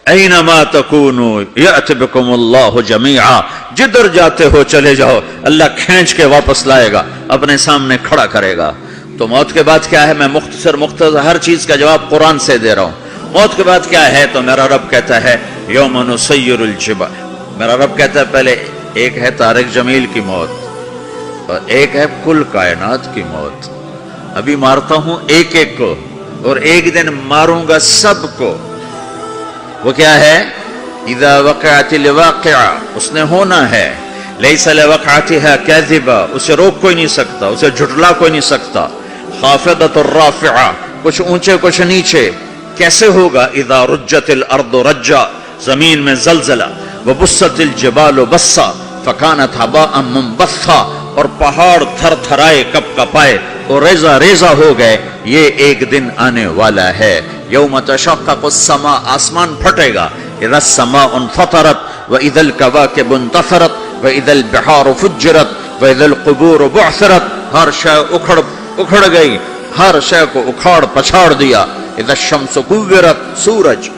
Anima تکونوا یأت بکم اللہ جمیعا، جدھر جاتے ہو چلے جاؤ، اللہ کھینچ کے واپس لائے گا، اپنے سامنے کھڑا کرے گا۔ تو موت کے بعد کیا ہے؟ میں مختصر ہر چیز کا جواب قرآن سے دے رہا ہوں۔ موت کے بعد کیا ہے؟ تو میرا رب کہتا ہے یوم نسیر الجبال، میرا رب کہتا ہے پہلے ایک ہے طارق جمیل کی موت اور ایک ہے کل کائنات کی موت۔ ابھی مارتا ہوں ایک ایک کو اور ایک دن ماروں گا سب کو۔ وہ کیا ہے؟ اذا وقعت الواقعہ، اس نے ہونا ہے، لیس لوقعتها کاذبہ، اسے روک کوئی نہیں سکتا، اسے جھٹلا کوئی نہیں سکتا۔ خافضۃ الرافعہ، کچھ اونچے کچھ نیچے۔ کیسے ہوگا؟ اذا رجت الارض رجا، زمین میں زلزلہ، وبست الجبال بسا فکانت ہباء منبثا، اور پہاڑ تھر تھرائے کپ کپائے اور ریزہ ریزہ ہو گئے۔ یہ ایک دن آنے والا ہے۔ یوم تشقق السماء، آسمان پھٹے گا۔ اذا السماء انفطرت واذا الكواكب انتثرت واذا البحار فجرت واذا القبور بعثرت، ہر شے اکھڑ گئی، ہر شے کو اکھاڑ پچھاڑ دیا۔ اذا الشمس كورت، سورج،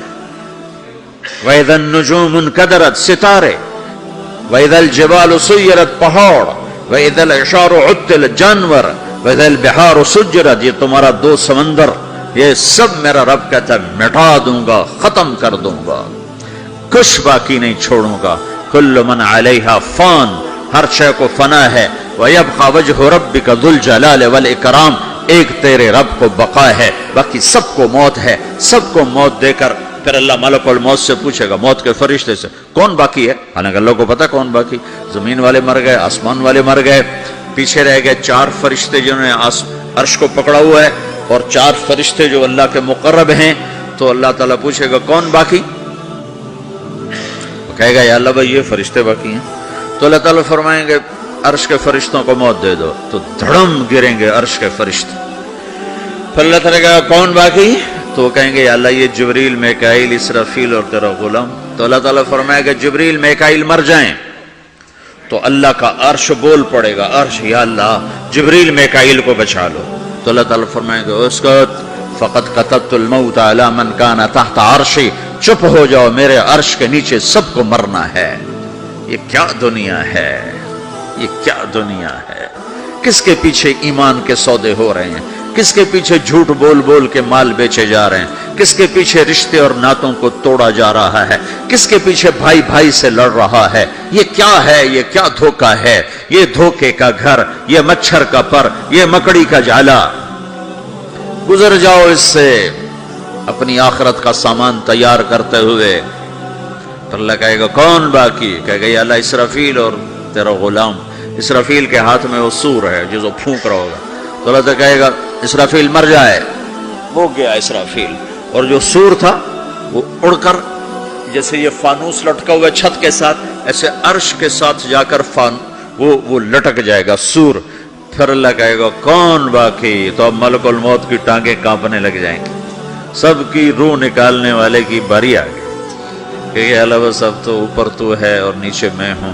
واذا النجوم انكدرت، ستارے، واذا الجبال سيرت، پہاڑ، واذا العشار عطلت، جانور، واذا البحار سجرت، یہ تمہارا دو سمندر، یہ سب میرا رب کہتا ہے مٹا دوں گا، ختم کر دوں گا، کچھ باقی نہیں چھوڑوں گا۔ کل من علیہا فان، ہر شے کو فنا ہے۔ وَيَبْقَى وَجْهُ رَبِّكَ ذُو الْجَلَالِ وَالْإِكْرَامِ، ایک تیرے رب کو بقا ہے، باقی سب کو موت ہے۔ سب کو موت دے کر پھر اللہ ملک الموت سے پوچھے گا، موت کے فرشتے سے، کون باقی ہے؟ حالانکہ اللہ کو پتا کون باقی، زمین والے مر گئے، آسمان والے مر گئے، پیچھے رہ گئے چار فرشتے جنہوں نے عرش کو پکڑا ہوا ہے، اور چار فرشتے جو اللہ کے مقرب ہیں۔ تو اللہ تعالیٰ پوچھے گا کون باقی؟ وہ کہے گا یا اللہ بھائی یہ فرشتے باقی ہیں۔ تو اللہ تعالیٰ فرمائیں گے عرش کے فرشتوں کو موت دے دو، تو دھڑم گریں گے عرش کے فرشتے۔ پھر اللہ تعالیٰ کہا کون باقی؟ تو وہ کہیں گے یا اللہ یہ جبریل، میکائیل، اسرافیل اور تیرا غلام۔ تو اللہ تعالیٰ فرمائے گا جبریل میکائیل مر جائیں، تو اللہ کا عرش بول پڑے گا، عرش یا اللہ جبریل میکائیل کو بچا لو۔ تو اللہ تعالیٰ فرمائے گا اسکت فقد كتبت الموت على من كان تحت عرشی، چپ ہو جاؤ، میرے عرش کے نیچے سب کو مرنا ہے۔ یہ کیا دنیا ہے، یہ کیا دنیا ہے؟ کس کے پیچھے ایمان کے سودے ہو رہے ہیں؟ کس کے پیچھے جھوٹ بول بول کے مال بیچے جا رہے ہیں؟ کس کے پیچھے رشتے اور ناتوں کو توڑا جا رہا ہے؟ کس کے پیچھے بھائی بھائی سے لڑ رہا ہے؟ یہ کیا ہے؟ یہ کیا دھوکہ ہے؟ یہ دھوکے کا گھر، یہ مچھر کا پر، یہ مکڑی کا جالا۔ گزر جاؤ اس سے اپنی آخرت کا سامان تیار کرتے ہوئے۔ تو اللہ کہے گا کون باقی؟ کہے گا یا اللہ اسرافیل اور تیرا غلام۔ اسرافیل کے ہاتھ میں وہ سور ہے جو پھونک رہا ہوگا۔ تو اللہ تعالیٰ کہے گا اسرافیل مر جائے، وہ گیا اسرافیل، اور جو سور تھا وہ اڑ کر جیسے یہ فانوس لٹکا ہوا چھت کے ساتھ، ایسے عرش کے ساتھ جا کر وہ لٹک جائے گا سور۔ پھر اللہ کہے گا کون باقی؟ تو اب ملک الموت کی ٹانگیں کانپنے لگ جائیں گی، سب کی روح نکالنے والے کی باری آ گئی کہ اللہ سب تو اوپر تو ہے اور نیچے میں ہوں۔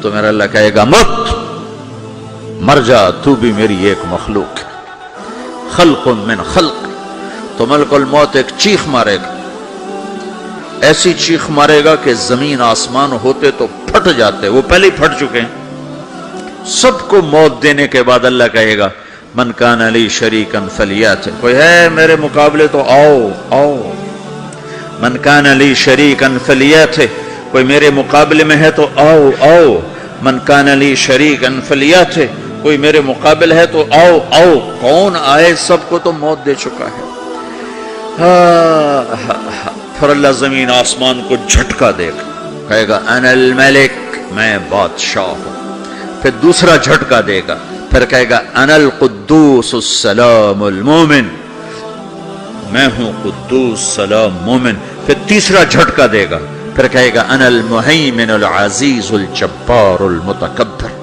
تو میرا اللہ کہے گا مت، مر جا، تو بھی میری ایک مخلوق ہے، خلق من خلق۔ تو ملک الموت ایک چیخ مارے گا، ایسی چیخ مارے گا کہ زمین آسمان ہوتے تو پھٹ جاتے، وہ پہلے ہی پھٹ چکے ہیں۔ سب کو موت دینے کے بعد اللہ کہے گا من کان لی شریکا فلیات، کوئی ہے میرے مقابلے تو آؤ آؤ۔ من کان لی شریکا فلیات، کوئی میرے مقابلے میں ہے تو آؤ آؤ۔ من کان لی شریکا فلیات، کوئی میرے مقابل ہے تو آؤ آؤ۔ کون آئے؟ سب کو تو موت دے چکا ہے۔ پھر اللہ زمین آسمان کو جھٹکا دے گا، کہے گا انا الملک، میں بادشاہ ہوں۔ پھر دوسرا جھٹکا دے گا، پھر کہے گا انا القدوس السلام المومن، میں ہوں قدوس سلام مومن۔ پھر تیسرا جھٹکا دے گا، پھر کہے گا انا المہیمن العزیز الجبار المتکبر۔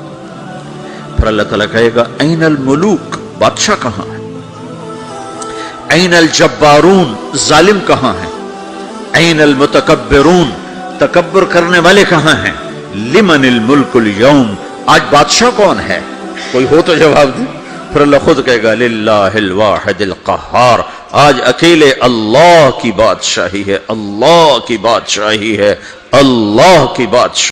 پھر اللہ تعالیٰ کہے گا این الملوک، بادشاہ کہاں ہے؟ این الجبارون، ظالم کہاں ہیں؟ این المتکبرون، تکبر کرنے والے کہاں ہیں؟ لمن الملک اليوم، آج بادشاہ کون ہے؟ کوئی ہو تو جواب دے۔ پھر اللہ خود کہے گا للہ الواحد القہار، آج اکیلے اللہ کی بادشاہی ہے، اللہ کی بادشاہی ہے، اللہ کی بادشاہی